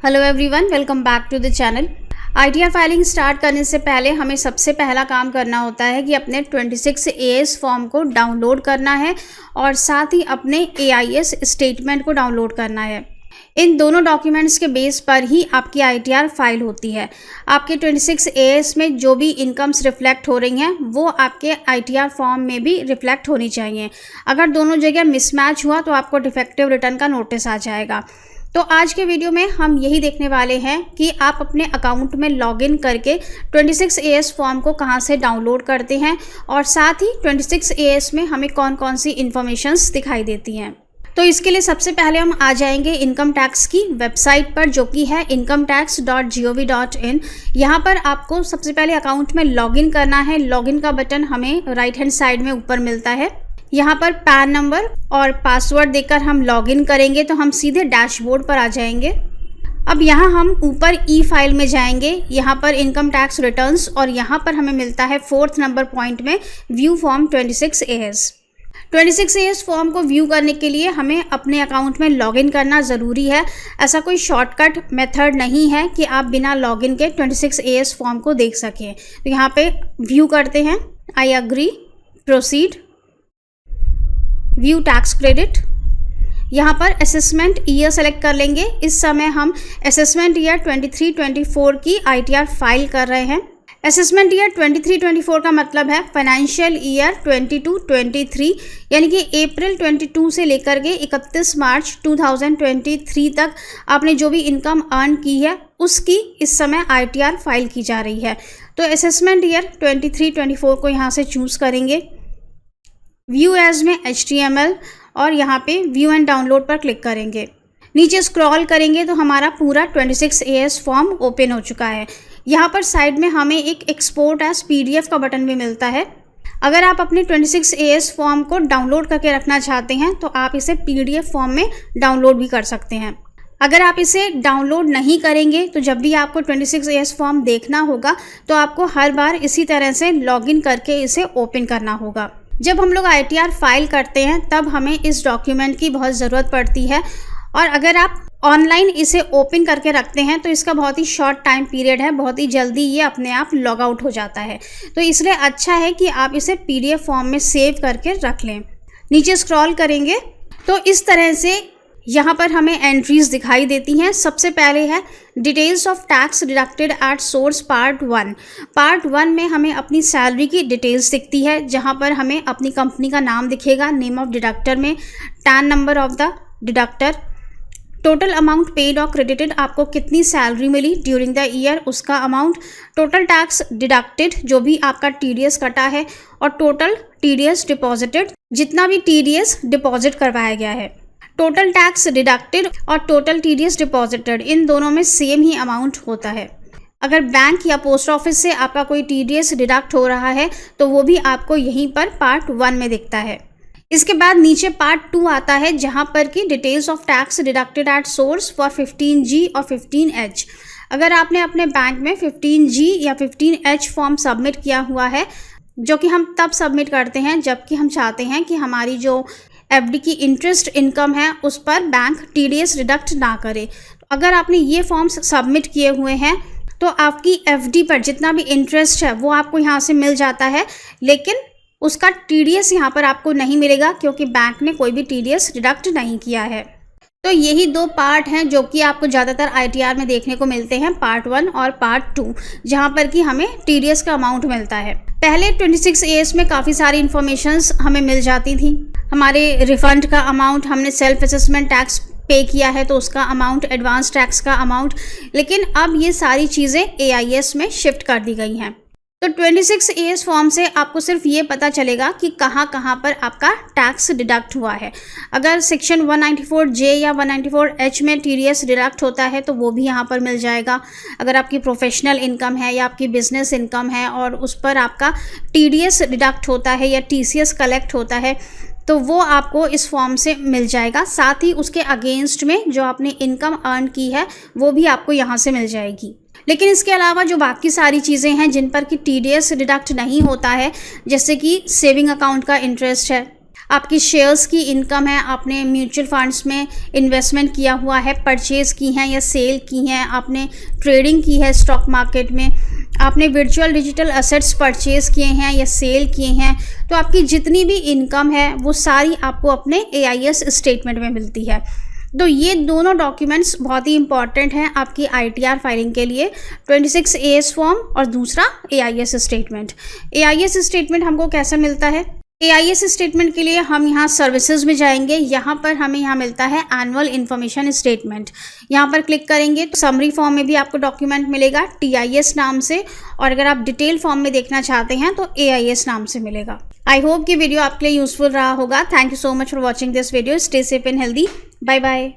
Hello everyone, welcome back to the channel. ITR filing start करने से पहले हमें सबसे पहला काम करना होता है कि अपने 26 एएस फॉर्म को डाउनलोड करना है और साथ ही अपने एआईएस स्टेटमेंट को डाउनलोड करना है। इन दोनों डॉक्यूमेंट्स के बेस पर ही आपकी आईटीआर फाइल होती है। आपके 26 एएस में जो भी इनकम्स रिफ्लेक्ट हो रही हैं वो आपके आईटीआर फॉर्म में भी रिफ्लेक्ट होनी चाहिए। अगर दोनों जगह मिसमैच हुआ तो आपको डिफेक्टिव रिटर्न का नोटिस आ जाएगा। तो आज के वीडियो में हम यही देखने वाले हैं कि आप अपने अकाउंट में लॉगिन करके 26 एएस फॉर्म को कहां से डाउनलोड करते हैं और साथ ही 26 एएस में हमें कौन कौन सी इन्फॉर्मेशंस दिखाई देती हैं। तो इसके लिए सबसे पहले हम आ जाएंगे इनकम टैक्स की वेबसाइट पर, जो कि है incometax.gov.in। यहाँ पर आपको सबसे पहले अकाउंट में लॉगिन करना है। लॉगिन का बटन हमें राइट हैंड साइड में ऊपर मिलता है। यहाँ पर पैन नंबर और पासवर्ड देकर हम लॉगिन करेंगे तो हम सीधे डैशबोर्ड पर आ जाएंगे। अब यहाँ हम ऊपर ई फाइल में जाएंगे, यहाँ पर इनकम टैक्स रिटर्न्स, और यहाँ पर हमें मिलता है 4th नंबर पॉइंट में view form 26 as. 26 as form को व्यू करने के लिए हमें अपने अकाउंट में लॉगिन करना ज़रूरी है। ऐसा कोई शॉर्टकट मेथड नहीं है कि आप बिना लॉगिन के 26 एएस फॉर्म को देख सकें। तो यहाँ पे व्यू करते हैं, I agree, proceed, view tax credit. यहाँ पर असेसमेंट ईयर सेलेक्ट कर लेंगे। इस समय हम असेसमेंट ईयर 23-24 की आईटीआर फाइल कर रहे हैं। असेसमेंट ईयर 23-24 का मतलब है फाइनेंशियल ईयर 22-23, यानी कि अप्रैल 22 से लेकर के 31 मार्च 2023 तक आपने जो भी इनकम अर्न की है उसकी इस समय आईटीआर फाइल की जा रही है। तो असेसमेंट ईयर 23-24 को यहाँ से चूज़ करेंगे। व्यू एज में HTML और यहाँ पे व्यू एंड डाउनलोड पर क्लिक करेंगे। नीचे स्क्रॉल करेंगे तो हमारा पूरा 26 एएस फॉर्म ओपन हो चुका है। यहाँ पर साइड में हमें एक एक्सपोर्ट एज PDF का बटन भी मिलता है। अगर आप अपने 26 एएस फॉर्म को डाउनलोड करके रखना चाहते हैं तो आप इसे PDF फॉर्म में डाउनलोड भी कर सकते हैं। अगर आप इसे डाउनलोड नहीं करेंगे तो जब भी आपको 26 एएस फॉर्म देखना होगा तो आपको हर बार इसी तरह से लॉगिन करके इसे ओपन करना होगा। जब हम लोग आईटीआर फाइल करते हैं तब हमें इस डॉक्यूमेंट की बहुत ज़रूरत पड़ती है, और अगर आप ऑनलाइन इसे ओपन करके रखते हैं तो इसका बहुत ही शॉर्ट टाइम पीरियड है, बहुत ही जल्दी ये अपने आप लॉग आउट हो जाता है। तो इसलिए अच्छा है कि आप इसे PDF फॉर्म में सेव करके रख लें। नीचे स्क्रॉल करेंगे तो इस तरह से यहाँ पर हमें एंट्रीज दिखाई देती हैं। सबसे पहले है details of tax deducted at source part 1। Part 1 में हमें अपनी सैलरी की डिटेल्स दिखती है, जहाँ पर हमें अपनी कंपनी का नाम दिखेगा, नेम ऑफ डिडक्टर में, TAN number of the deductor, total amount paid और क्रेडिटेड, आपको कितनी सैलरी मिली ड्यूरिंग द ईयर उसका अमाउंट, टोटल टैक्स डिडक्टेड जो भी आपका TDS कटा है, और टोटल TDS डिपॉजिटेड जितना भी TDS डिपॉजिट करवाया गया है। टोटल टैक्स डिडक्टेड और टोटल TDS डिपॉजिटेड इन दोनों में सेम ही अमाउंट होता है। अगर बैंक या पोस्ट ऑफिस से आपका कोई TDS डिडक्ट हो रहा है तो वो भी आपको यहीं पर पार्ट 1 में दिखता है। इसके बाद नीचे पार्ट 2 आता है, जहां पर कि details of tax deducted at source for 15G और 15H। अगर आपने अपने बैंक में 15G या 15H फॉर्म सबमिट किया हुआ है, जो कि हम तब सबमिट करते हैं जबकि हम चाहते हैं कि हमारी जो FD की इंटरेस्ट इनकम है उस पर बैंक TDS डिडक्ट ना करे। अगर आपने ये फॉर्म्स सबमिट किए हुए हैं तो आपकी FD पर जितना भी इंटरेस्ट है वो आपको यहाँ से मिल जाता है, लेकिन उसका TDS यहाँ पर आपको नहीं मिलेगा क्योंकि बैंक ने कोई भी TDS डिडक्ट नहीं किया है। तो यही दो पार्ट हैं जो कि आपको ज़्यादातर आईटीआर में देखने को मिलते हैं, पार्ट 1 और पार्ट 2, जहाँ पर कि हमें TDS का अमाउंट मिलता है। पहले 26 एएस में काफ़ी सारी इन्फॉर्मेशंस हमें मिल जाती थी। हमारे रिफंड का अमाउंट, हमने सेल्फ असेसमेंट टैक्स पे किया है तो उसका अमाउंट, एडवांस टैक्स का अमाउंट, लेकिन अब ये सारी चीज़ें एआईएस में शिफ्ट कर दी गई हैं। तो 26 एएस फॉर्म से आपको सिर्फ ये पता चलेगा कि कहाँ कहाँ पर आपका टैक्स डिडक्ट हुआ है। अगर सेक्शन 194J या 194H में TDS डिडक्ट होता है तो वो भी यहाँ पर मिल जाएगा। अगर आपकी प्रोफेशनल इनकम है या आपकी बिजनेस इनकम है और उस पर आपका TDS डिडक्ट होता है या TCS कलेक्ट होता है तो वो आपको इस फॉर्म से मिल जाएगा। साथ ही उसके अगेंस्ट में जो आपने इनकम अर्न की है वो भी आपको यहाँ से मिल जाएगी। लेकिन इसके अलावा जो बाकी सारी चीज़ें हैं जिन पर कि TDS डिडक्ट नहीं होता है, जैसे कि सेविंग अकाउंट का इंटरेस्ट है, आपकी शेयर्स की इनकम है, आपने म्यूचुअल फंड्स में इन्वेस्टमेंट किया हुआ है, परचेज़ की हैं या सेल की हैं, आपने ट्रेडिंग की है स्टॉक मार्केट में, आपने वर्चुअल डिजिटल एसेट्स परचेज़ किए हैं या सेल किए हैं, तो आपकी जितनी भी इनकम है वो सारी आपको अपने AIS स्टेटमेंट में मिलती है। तो ये दोनों डॉक्यूमेंट्स बहुत ही इंपॉर्टेंट हैं आपकी ITR फाइलिंग के लिए, 26 AS फॉर्म और दूसरा AIS स्टेटमेंट। AIS स्टेटमेंट हमको कैसा मिलता है? AIS स्टेटमेंट के लिए हम यहाँ सर्विसेज में जाएंगे, यहाँ पर हमें यहाँ मिलता है एनुअल इन्फॉर्मेशन स्टेटमेंट। यहाँ पर क्लिक करेंगे तो समरी फॉर्म में भी आपको डॉक्यूमेंट मिलेगा TIS नाम से, और अगर आप डिटेल फॉर्म में देखना चाहते हैं तो AIS नाम से मिलेगा। आई होप कि वीडियो आपके लिए यूजफुल रहा होगा। Thank you so much for watching this video. Stay safe and healthy. Bye bye.